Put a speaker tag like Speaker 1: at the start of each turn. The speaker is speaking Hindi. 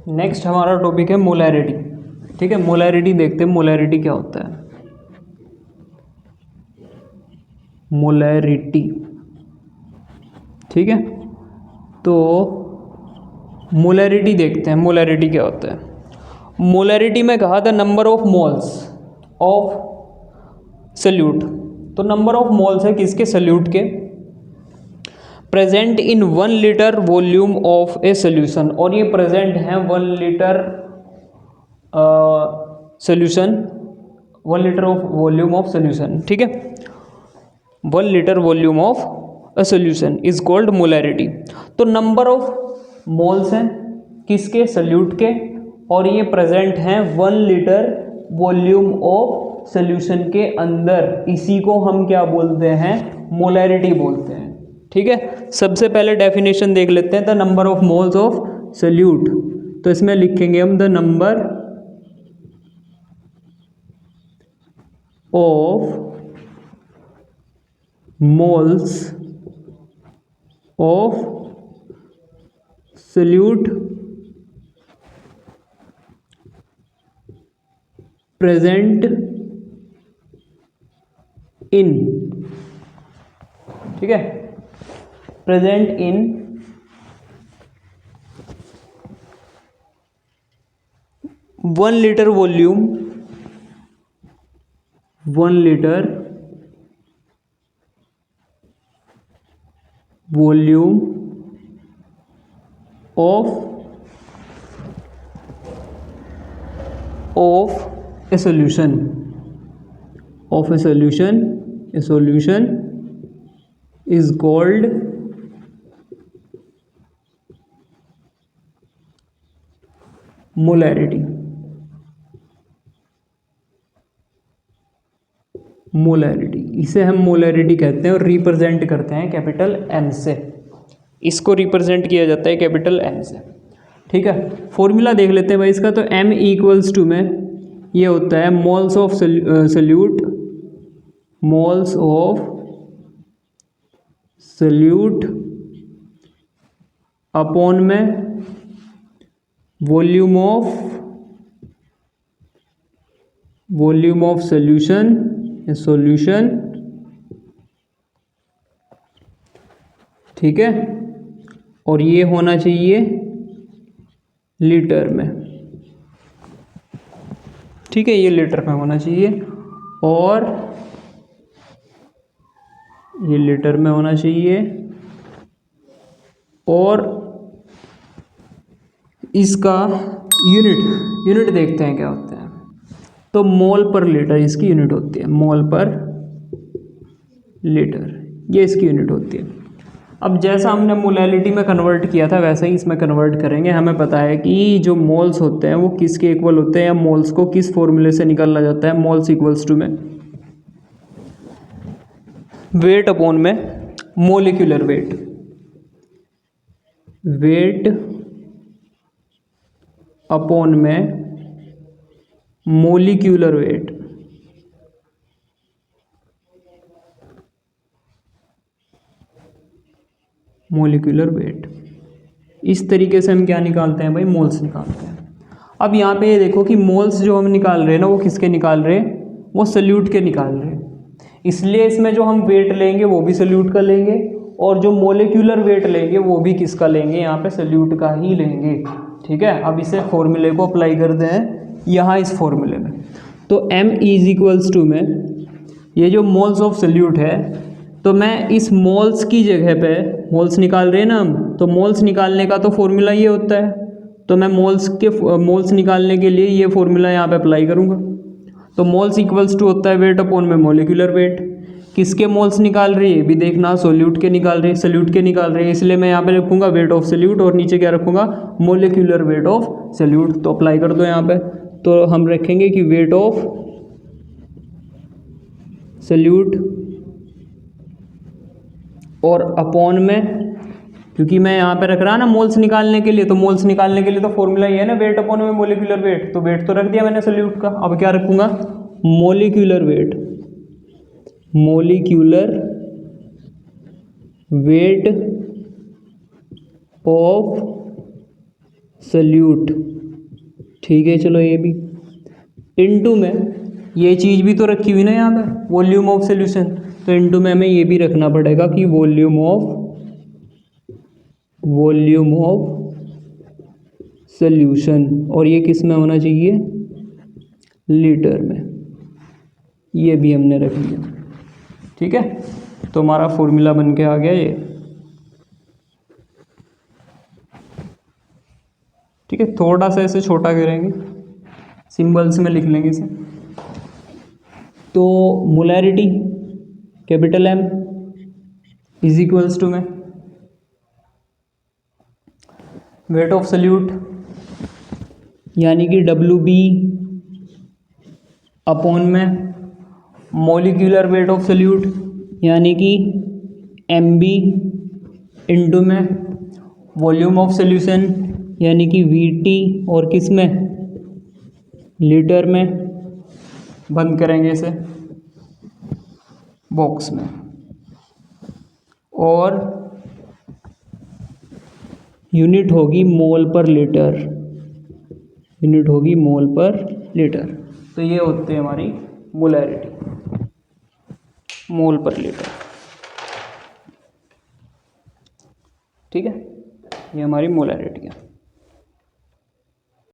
Speaker 1: नेक्स्ट हमारा टॉपिक है मोलैरिटी। ठीक है, मोलैरिटी देखते हैं मोलैरिटी क्या होता है। मोलैरिटी, ठीक है, तो मोलैरिटी देखते हैं, मोलैरिटी क्या होता है। मोलैरिटी में कहा the number of moles of solute, तो नंबर ऑफ मोल्स है किसके, सल्यूट के, present in 1 litre volume of a solution, और ये प्रेजेंट है 1 litre solution, 1 litre of volume of solution. ठीक है, 1 litre volume of a solution is called molarity. तो नंबर ऑफ मोल्स हैं किसके, सल्यूट के, और ये प्रेजेंट हैं 1 लीटर वॉल्यूम ऑफ सोल्यूशन के अंदर, इसी को हम क्या बोलते हैं, मोलैरिटी बोलते हैं। ठीक है, सबसे पहले डेफिनेशन देख लेते हैं, the number of moles of solute, तो इसमें लिखेंगे हम the number of moles of solute present in, ठीक है, present in 1 litre volume, 1 litre volume of A solution, of A solution, A solution is called molarity. Molarity, इसे हम मोलैरिटी कहते हैं और रिप्रेजेंट करते हैं कैपिटल एम से, इसको रिप्रेजेंट किया जाता है कैपिटल एम से। ठीक है, फॉर्मूला देख लेते हैं भाई इसका, तो m इक्वल्स टू में ये होता है moles of solute, moles of solute upon में वॉल्यूम ऑफ सॉल्यूशन, सॉल्यूशन, ठीक है, और ये होना चाहिए लीटर में। ठीक है, ये लीटर में होना चाहिए और ये लीटर में होना चाहिए, और इसका यूनिट देखते हैं क्या होता है, तो मोल पर लीटर इसकी यूनिट होती है, मोल पर लीटर ये इसकी यूनिट होती है। अब जैसा हमने मोलैरिटी में कन्वर्ट किया था वैसे ही इसमें कन्वर्ट करेंगे। हमें पता है कि जो मोल्स होते हैं वो किसके इक्वल होते हैं, या मोल्स को किस फॉर्मूले से निकाला जाता है, मोल्स इक्वल्स टू में वेट अपॉन में मोलिकुलर वेट, वेट अपॉन में मोलिक्यूलर वेट, मोलिकुलर वेट, इस तरीके से हम क्या निकालते हैं भाई, मोल्स निकालते हैं। अब यहाँ पे ये देखो कि मोल्स जो हम निकाल रहे हैं ना वो किसके निकाल रहे हैं, वो सल्यूट के निकाल रहे हैं, इसलिए इसमें जो हम वेट लेंगे वो भी सल्यूट का लेंगे, और जो मोलिकुलर वेट लेंगे वो भी किसका लेंगे, यहाँ पे सल्यूट का ही लेंगे। ठीक है, अब इसे फॉर्मूले को अप्लाई करते हैं यहाँ इस फॉर्मूले में, तो m इज इक्वल्स टू में ये जो मोल्स ऑफ सल्यूट है, तो मैं इस मोल्स की जगह पे, मोल्स निकाल रहे हैं ना हम, तो मोल्स निकालने का तो फॉर्मूला ये होता है, तो मैं मोल्स निकालने के लिए ये फॉर्मूला यहाँ पे अप्लाई करूँगा। तो मोल्स इक्वल्स टू होता है वेट अपॉन में मोलिकुलर वेट, किसके मोल्स निकाल रही है भी देखना, सॉल्यूट के निकाल रहे हैं, सल्यूट के निकाल रहे हैं, इसलिए मैं यहाँ पे रखूँगा वेट ऑफ सल्यूट और नीचे क्या रखूँगा, मोलिकुलर वेट ऑफ सल्यूट। तो अप्लाई कर दो यहाँ पे, तो हम रखेंगे कि वेट ऑफ सल्यूट और अपॉन में, क्योंकि मैं यहाँ पे रख रहा ना मोल्स निकालने के लिए, तो मोल्स निकालने के लिए तो फॉर्मूला ये है ना वेट अपॉन में मोलिकुलर वेट, तो वेट तो रख दिया मैंने सल्यूट का, अब क्या रखूँगा, molecular weight, molecular weight of salute, ठीक है चलो ये भी। इनटू में ये चीज़ भी तो रखी हुई ना यहाँ पे, वॉल्यूम ऑफ सॉल्यूशन, तो इनटू में हमें ये भी रखना पड़ेगा कि वॉल्यूम ऑफ सॉल्यूशन, और ये किस में होना चाहिए, लीटर में, ये भी हमने रख लिया। ठीक है, तो हमारा फॉर्मूला बन के आ गया ये। ठीक है, थोड़ा सा ऐसे छोटा करेंगे, सिंबल्स में लिख लेंगे इसे। तो molarity capital M is equals to में वेट ऑफ सल्यूट यानी कि WB अपॉन में मॉलिक्यूलर वेट ऑफ सल्यूट यानी कि MB इनटू में वॉल्यूम ऑफ सॉल्यूशन यानी कि VT, और किस में, लीटर में। बंद करेंगे इसे बॉक्स में, और यूनिट होगी मोल पर लीटर, यूनिट होगी मोल पर लीटर। तो ये होती है हमारी मोलैरिटी, मोल पर लीटर। ठीक है, ये हमारी मोलैरिटी है।